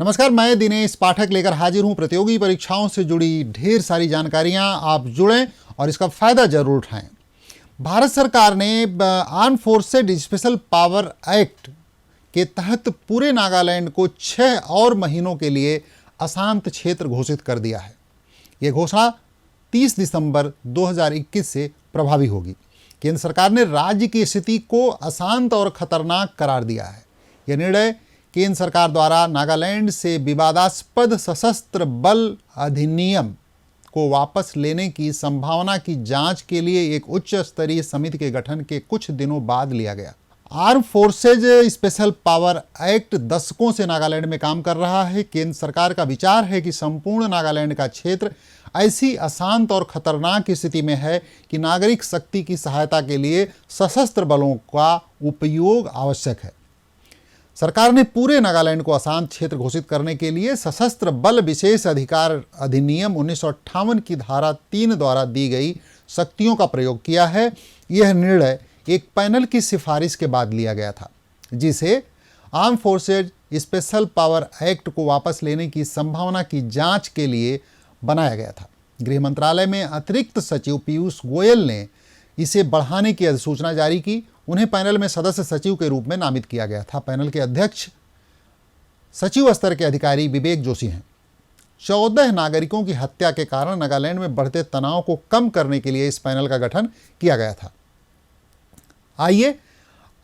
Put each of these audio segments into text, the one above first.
नमस्कार, मैं दिनेश पाठक लेकर हाजिर हूं प्रतियोगी परीक्षाओं से जुड़ी ढेर सारी जानकारियां। आप जुड़ें और इसका फायदा जरूर उठाएं। भारत सरकार ने arm forces special power act के तहत पूरे नागालैंड को 6 और महीनों के लिए अशांत क्षेत्र घोषित कर दिया है। यह घोषणा 30 दिसंबर 2021 से प्रभावी होगी। केंद्र सरकार ने राज्य की स्थिति को अशांत और खतरनाक करार दिया है। यह निर्णय केंद्र सरकार द्वारा नागालैंड से विवादास्पद सशस्त्र बल अधिनियम को वापस लेने की संभावना की जांच के लिए एक उच्च स्तरीय समिति के गठन के कुछ दिनों बाद लिया गया। Arm forces special power act दशकों से नागालैंड में काम कर रहा है। केंद्र सरकार का विचार है कि संपूर्ण नागालैंड का क्षेत्र ऐसी अशांत और खतरनाक स्थिति में है कि नागरिक शक्ति की सहायता के लिए सशस्त्र बलों का उपयोग आवश्यक है। सरकार ने पूरे नागालैंड को अशांत क्षेत्र घोषित करने के लिए सशस्त्र बल विशेष अधिकार अधिनियम 1958 की धारा 3 द्वारा दी गई शक्तियों का प्रयोग किया है। यह निर्णय एक पैनल की सिफारिश के बाद लिया गया था, जिसे arm forces special power act को वापस लेने की संभावना की जांच के लिए बनाया गया था। गृह मंत्रालय में अतिरिक्त सचिव पीयूष गोयल ने इसे बढ़ाने की अधिसूचना जारी की। उन्हें पैनल में सदस्य सचिव के रूप में नामित किया गया था। पैनल के अध्यक्ष सचिव स्तर के अधिकारी विवेक जोशी हैं। 14 नागरिकों की हत्या के कारण नागालैंड में बढ़ते तनाव को कम करने के लिए इस पैनल का गठन किया गया था। आइए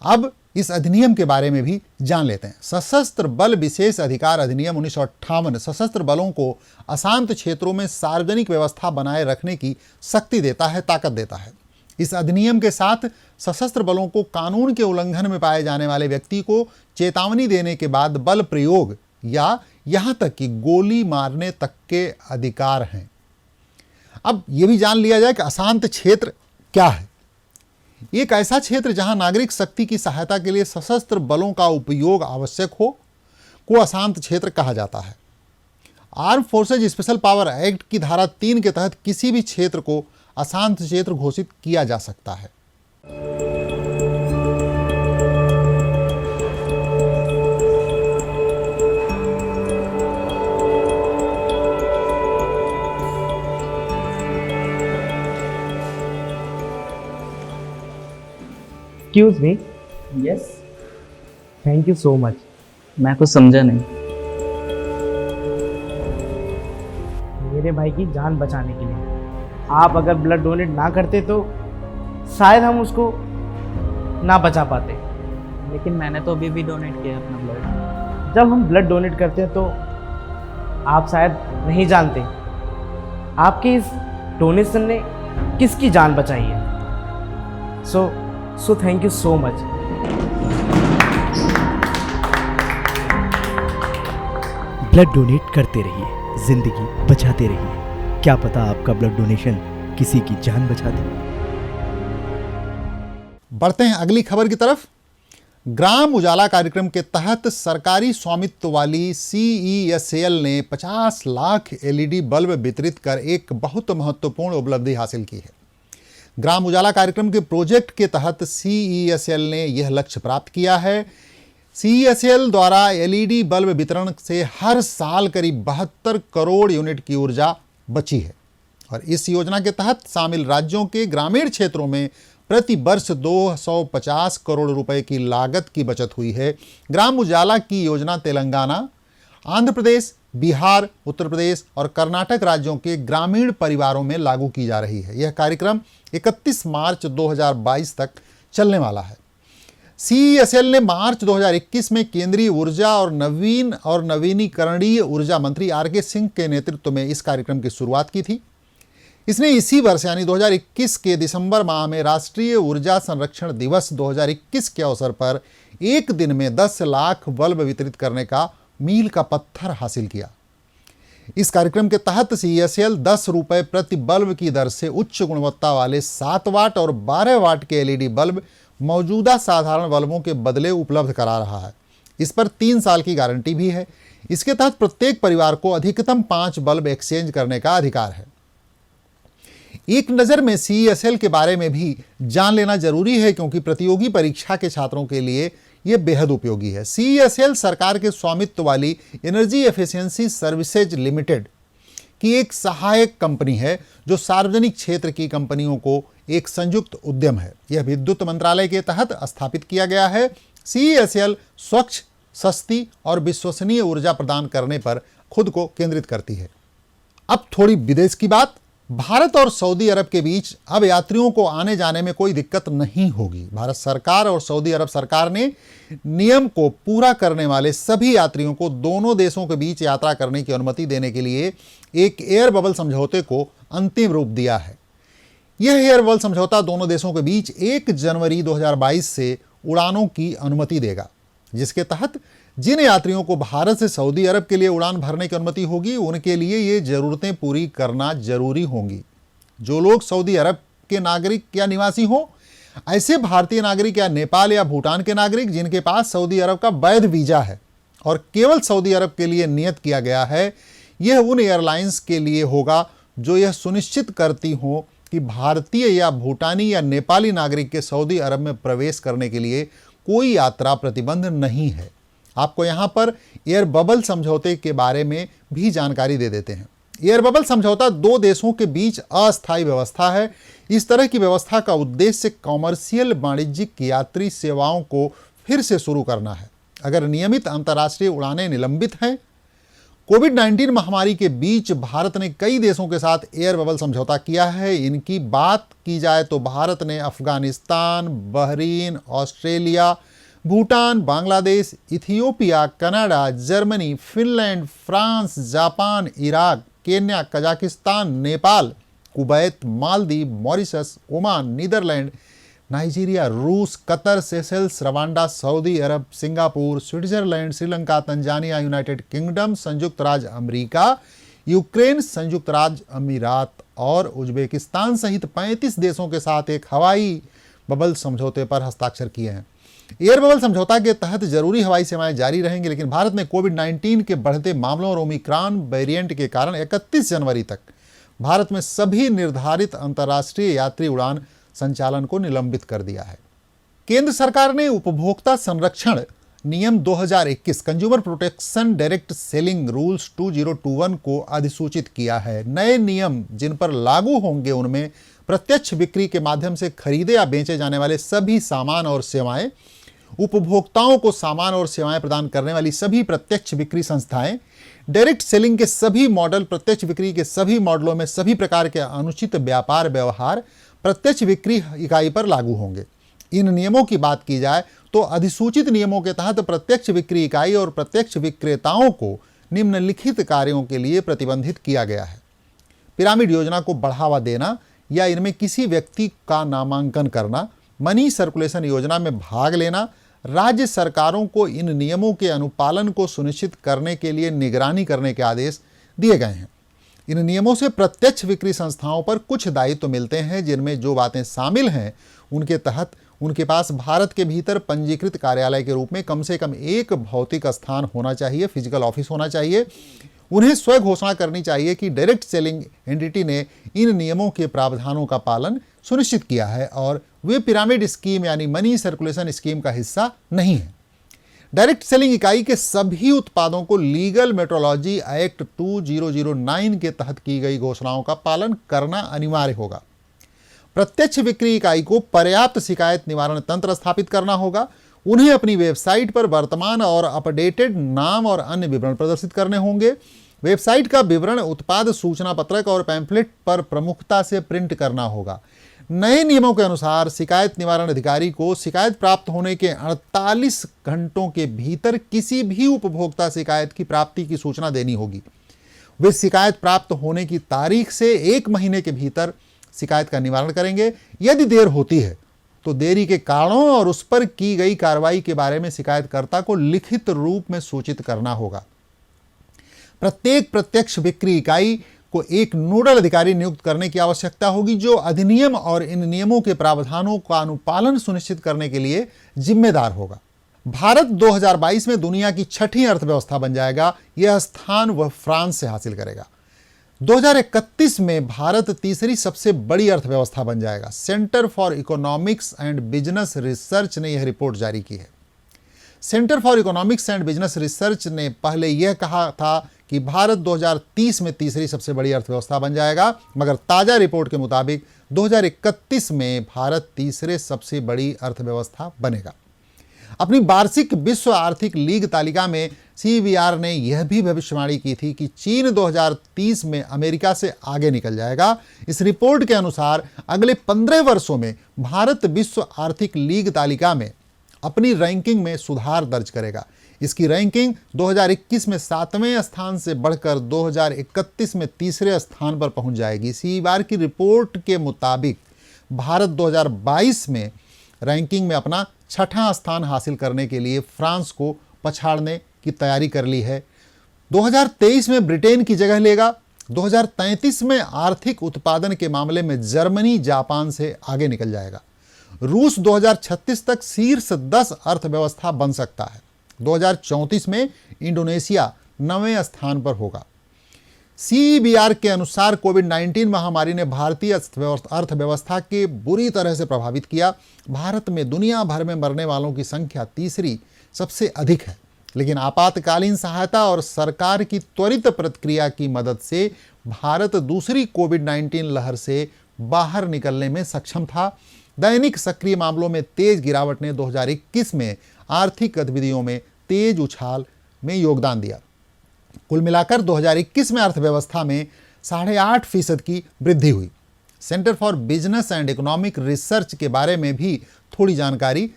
अब इस अधिनियम के बारे में भी जान लेते हैं। सशस्त्र बल विशेष अधिकार अधिनियम 1958 सशस्त्र बलों को अशांत क्षेत्रों में सार्वजनिक व्यवस्था बनाए रखने की शक्ति देता है, ताकत देता है। इस अधिनियम के साथ सशस्त्र बलों को कानून के उल्लंघन में पाए जाने वाले व्यक्ति को चेतावनी देने के बाद बल प्रयोग या यहां तक कि गोली मारने तक के अधिकार हैं। अब यह भी जान लिया जाए कि अशांत क्षेत्र क्या है। एक ऐसा क्षेत्र जहां नागरिक शक्ति की सहायता के लिए सशस्त्र बलों का उपयोग आवश्यक हो को अशांत क्षेत्र कहा जाता है। Arm forces special power act की धारा 3 के तहत किसी भी क्षेत्र को अशांत क्षेत्र घोषित किया जा सकता है। Excuse me, yes, thank you so much. मैं कुछ समझा नहीं। मेरे भाई की जान बचाने के लिए आप अगर ब्लड डोनेट ना करते तो शायद हम उसको ना बचा पाते। लेकिन मैंने तो अभी भी डोनेट किया अपना ब्लड। जब हम ब्लड डोनेट करते हैं तो आप शायद नहीं जानते आपके इस डोनेशन ने किसकी जान बचाई है। So thank you so much. Blood donate करते रहिए, जिंदगी बचाते रहिए। क्या पता आपका ब्लड डोनेशन किसी की जान बचा दे। बढ़ते हैं अगली खबर की तरफ। ग्राम उजाला कार्यक्रम के तहत सरकारी स्वामित्व वाली CESL ने 50 लाख LED बल्ब वितरित कर एक बहुत महत्वपूर्ण उपलब्धि हासिल की है। ग्राम उजाला कार्यक्रम के प्रोजेक्ट के तहत CESL ने यह लक्ष्य प्राप्त किया है। CESL द्वारा LED बल्ब वितरण से हर साल करीब 72 करोड़ यूनिट की ऊर्जा बची है और इस योजना के तहत शामिल राज्यों के ग्रामीण क्षेत्रों में प्रति वर्ष 250 करोड़ रुपए की लागत की बचत हुई है। ग्राम उजाला की योजना तेलंगाना, आंध्र प्रदेश, बिहार, उत्तर प्रदेश और कर्नाटक राज्यों के ग्रामीण परिवारों में लागू की जा रही है। यह कार्यक्रम 31 मार्च 2022 तक चलने वाला है। CESL ने मार्च 2021 में केंद्रीय ऊर्जा और नवीनीकरणीय ऊर्जा मंत्री RK सिंह के नेतृत्व में इस कार्यक्रम की शुरुआत की थी। इसने इसी वर्ष यानी 2021 के दिसंबर माह में राष्ट्रीय ऊर्जा संरक्षण दिवस 2021 के अवसर पर एक दिन में 10 लाख बल्ब वितरित करने का मील का पत्थर हासिल किया। इस कार्यक्रम के तहत CESL 10 रुपये प्रति बल्ब की दर से उच्च गुणवत्ता वाले 7 वाट और 12 वाट के LED बल्ब मौजूदा साधारण बल्बों के बदले उपलब्ध करा रहा है। इस पर 3 साल की गारंटी भी है। इसके तहत प्रत्येक परिवार को अधिकतम 5 बल्ब एक्सचेंज करने का अधिकार है। एक नज़र में CESL के बारे में भी जान लेना जरूरी है, क्योंकि प्रतियोगी परीक्षा के छात्रों के लिए ये बेहद उपयोगी है। CESL सरकार के स्वामित्व वाली एनर्जी एफिशिएंसी सर्विसेज लिमिटेड की एक सहायक कंपनी है जो सार्वजनिक क्षेत्र की कंपनियों को एक संयुक्त उद्यम है। यह विद्युत मंत्रालय के तहत स्थापित किया गया है। CESL स्वच्छ, सस्ती और विश्वसनीय ऊर्जा प्रदान करने पर खुद को केंद्रित करती है। अब थोड़ी विदेश की बात। भारत और सऊदी अरब के बीच अब यात्रियों को आने जाने में कोई दिक्कत नहीं होगी। भारत सरकार और सऊदी अरब सरकार ने नियम को पूरा करने वाले सभी यात्रियों को दोनों देशों के बीच यात्रा करने की अनुमति देने के लिए एक एयर बबल समझौते को अंतिम रूप दिया है। यह एयर बबल समझौता दोनों देशों के बीच 1 जनवरी 2022 से उड़ानों की अनुमति देगा, जिसके तहत जिन यात्रियों को भारत से सऊदी अरब के लिए उड़ान भरने की अनुमति होगी उनके लिए ये जरूरतें पूरी करना जरूरी होंगी। जो लोग सऊदी अरब के नागरिक या निवासी हों, ऐसे भारतीय नागरिक या नेपाल या भूटान के नागरिक जिनके पास सऊदी अरब का वैध वीजा है और केवल सऊदी अरब के लिए नियत किया गया है, यह उन एयरलाइंस के लिए होगा जो यह सुनिश्चित करती हों कि भारतीय या भूटानी या नेपाली नागरिक के सऊदी अरब में प्रवेश करने के लिए कोई यात्रा प्रतिबंध नहीं है। आपको यहाँ पर एयर बबल समझौते के बारे में भी जानकारी दे देते हैं। एयर बबल समझौता 2 देशों के बीच अस्थायी व्यवस्था है। इस तरह की व्यवस्था का उद्देश्य कॉमर्शियल वाणिज्यिक यात्री सेवाओं को फिर से शुरू करना है। अगर नियमित अंतर्राष्ट्रीय उड़ानें निलंबित हैं, कोविड-19 महामारी के बीच भारत ने कई देशों के साथ एयर बबल समझौता किया है। इनकी बात की जाए तो भारत ने Afghanistan, Bahrain, Australia, Bhutan, Bangladesh, Ethiopia, Canada, Germany, Finland, France, Japan, Iraq, Kenya, Kazakhstan, Nepal, Kuwait, Maldives, Mauritius, Oman, Netherlands, Nigeria, रूस, कतर, सेशेल्स, रवांडा, सऊदी अरब, Singapore, Switzerland, Sri Lanka, Tanzania, United kingdom, संयुक्त राज्य अमेरिका, यूक्रेन, संयुक्त राज्य अमीरात और उज्बेकिस्तान सहित 35 देशों के साथ एक हवाई बबल समझौते पर हस्ताक्षर किए हैं। एयर बबल समझौता के तहत जरूरी हवाई सेवाएं जारी रहेंगी, लेकिन भारत ने कोविड-19 के बढ़ते मामलों और ओमिक्रॉन वेरिएंट के कारण 31 जनवरी तक भारत में सभी निर्धारित अंतर्राष्ट्रीय यात्री उड़ान संचालन को निलंबित कर दिया है। केंद्र सरकार ने उपभोक्ता संरक्षण नियम 2021 consumer protection direct selling rules 2021 को अधिसूचित किया है। नए नियम जिन पर लागू होंगे उनमें प्रत्यक्ष बिक्री के माध्यम से खरीदे या बेचे जाने वाले सभी सामान और सेवाएं, उपभोक्ताओं को सामान और सेवाएं प्रदान करने वाली सभी प्रत्यक्ष बिक्री संस्थाएं, डायरेक्ट सेलिंग के सभी मॉडल, प्रत्यक्ष बिक्री के सभी मॉडलों में सभी प्रकार के अनुचित व्यापार व्यवहार प्रत्यक्ष बिक्री इकाई पर लागू होंगे। इन नियमों की बात की जाए तो अधिसूचित नियमों के तहत प्रत्यक्ष बिक्री इकाई और प्रत्यक्ष विक्रेताओं को निम्नलिखित कार्यों के लिए प्रतिबंधित किया गया है: पिरामिड योजना को बढ़ावा देना या इनमें किसी व्यक्ति का नामांकन करना, मनी सर्कुलेशन योजना में भाग लेना, राज्य सरकारों को इन नियमों के अनुपालन को सुनिश्चित करने के लिए निगरानी करने के आदेश दिए गए हैं। इन नियमों से प्रत्यक्ष बिक्री संस्थाओं पर कुछ दायित्व मिलते हैं, जिनमें जो बातें शामिल हैं उनके तहत उनके पास भारत के भीतर पंजीकृत कार्यालय के रूप में कम से कम एक भौतिक स्थान होना चाहिए, फिजिकल ऑफिस होना चाहिए। उन्हें स्व घोषणा करनी चाहिए कि डायरेक्ट सेलिंग एंटिटी ने इन नियमों के प्रावधानों का पालन सुनिश्चित किया है और वे पिरामिड स्कीम यानी मनी सर्कुलेशन स्कीम का हिस्सा नहीं है। डायरेक्ट सेलिंग इकाई के सभी उत्पादों को लीगल मेट्रोलॉजी एक्ट 2009 के तहत की गई घोषणाओं का पालन करना अनिवार्य होगा। प्रत्यक्ष बिक्री इकाई को पर्याप्त शिकायत निवारण तंत्र स्थापित करना होगा। उन्हें अपनी वेबसाइट पर वर्तमान और अपडेटेड नाम और अन्य विवरण प्रदर्शित करने होंगे। वेबसाइट का विवरण उत्पाद सूचना पत्रक और पैम्फलेट पर प्रमुखता से प्रिंट करना होगा। नए नियमों के अनुसार शिकायत निवारण अधिकारी को शिकायत प्राप्त होने के 48 घंटों के भीतर किसी भी उपभोक्ता शिकायत की प्राप्ति की सूचना देनी होगी। वे शिकायत प्राप्त होने की तारीख से 1 महीने के भीतर शिकायत का निवारण करेंगे। यदि देर होती है तो देरी के कारणों और उस पर की गई कार्रवाई के बारे में शिकायतकर्ता को लिखित रूप में सूचित करना होगा। प्रत्येक प्रत्यक्ष बिक्री इकाई को एक नोडल अधिकारी नियुक्त करने की आवश्यकता होगी, जो अधिनियम और इन नियमों के प्रावधानों का अनुपालन सुनिश्चित करने के लिए जिम्मेदार होगा। भारत 2022 में दुनिया की 6ठी अर्थव्यवस्था बन जाएगा। यह स्थान वह फ्रांस से हासिल करेगा। 2031 में भारत तीसरी सबसे बड़ी अर्थव्यवस्था बन जाएगा। Centre for economics and business research ने यह रिपोर्ट जारी की है। Centre for economics and business research ने पहले यह कहा था कि भारत 2030 में तीसरी सबसे बड़ी अर्थव्यवस्था बन जाएगा, मगर ताज़ा रिपोर्ट के मुताबिक 2031 में भारत तीसरे सबसे बड़ी अर्थव्यवस्था बनेगा। अपनी वार्षिक विश्व आर्थिक लीग तालिका में CBR ने यह भी भविष्यवाणी की थी कि चीन 2030 में अमेरिका से आगे निकल जाएगा। इस रिपोर्ट के अनुसार अगले 15 वर्षों में भारत विश्व आर्थिक लीग तालिका में अपनी रैंकिंग में सुधार दर्ज करेगा। इसकी रैंकिंग 2021 में 7वें स्थान से बढ़कर 2031 में तीसरे स्थान पर पहुंच जाएगी। CBR की रिपोर्ट के मुताबिक भारत 2022 में रैंकिंग में अपना 6वां स्थान हासिल करने के लिए फ्रांस को पछाड़ने की तैयारी कर ली है। 2023 में ब्रिटेन की जगह लेगा। 2033 में आर्थिक उत्पादन के मामले में जर्मनी जापान से आगे निकल जाएगा। रूस 2036 तक शीर्ष 10 अर्थव्यवस्था बन सकता है। 2034 में इंडोनेशिया 9वें स्थान पर होगा। CBR के अनुसार कोविड-19 महामारी ने भारतीय अर्थव्यवस्था के बुरी तरह से प्रभावित किया। भारत में दुनिया भर में मरने वालों की संख्या तीसरी सबसे अधिक है, लेकिन आपातकालीन सहायता और सरकार की त्वरित प्रतिक्रिया की मदद से भारत दूसरी कोविड-19 लहर से बाहर निकलने में सक्षम था। दैनिक सक्रिय मामलों में तेज गिरावट ने 2021 में आर्थिक गतिविधियों में तेज उछाल में योगदान दिया। कुल मिलाकर 2021 में अर्थव्यवस्था में 8.5% की वृद्धि हुई। Centre for business and economic research के बारे में भी थोड़ी जानकारी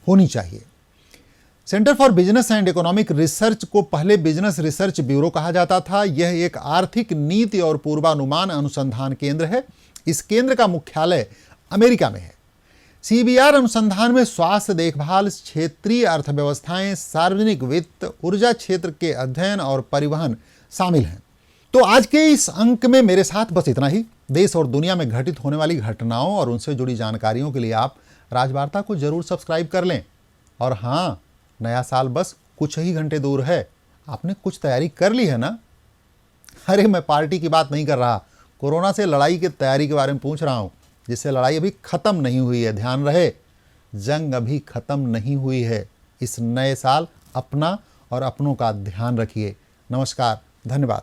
होनी चाहिए। Centre for business and economic research को पहले बिजनेस रिसर्च ब्यूरो कहा जाता था। यह एक आर्थिक नीति और पूर्वानुमान अनुसंधान केंद्र है। इस केंद्र का मुख्यालय अमेरिका में है। CBR अनुसंधान में स्वास्थ्य देखभाल, क्षेत्रीय अर्थव्यवस्थाएं, सार्वजनिक वित्त, ऊर्जा क्षेत्र के अध्ययन और परिवहन शामिल हैं। तो आज के इस अंक में मेरे साथ बस इतना ही। देश और दुनिया में घटित होने वाली घटनाओं और उनसे जुड़ी जानकारियों के लिए आप राजवार्ता को जरूर सब्सक्राइब कर लें। और हाँ, नया साल बस कुछ ही घंटे दूर है। आपने कुछ तैयारी कर ली है ना? अरे मैं पार्टी की बात नहीं कर रहा, कोरोना से लड़ाई की तैयारी के बारे में पूछ रहा हूँ, जिससे लड़ाई अभी खत्म नहीं हुई है। ध्यान रहे, जंग अभी खत्म नहीं हुई है। इस नए साल अपना और अपनों का ध्यान रखिए। नमस्कार, धन्यवाद।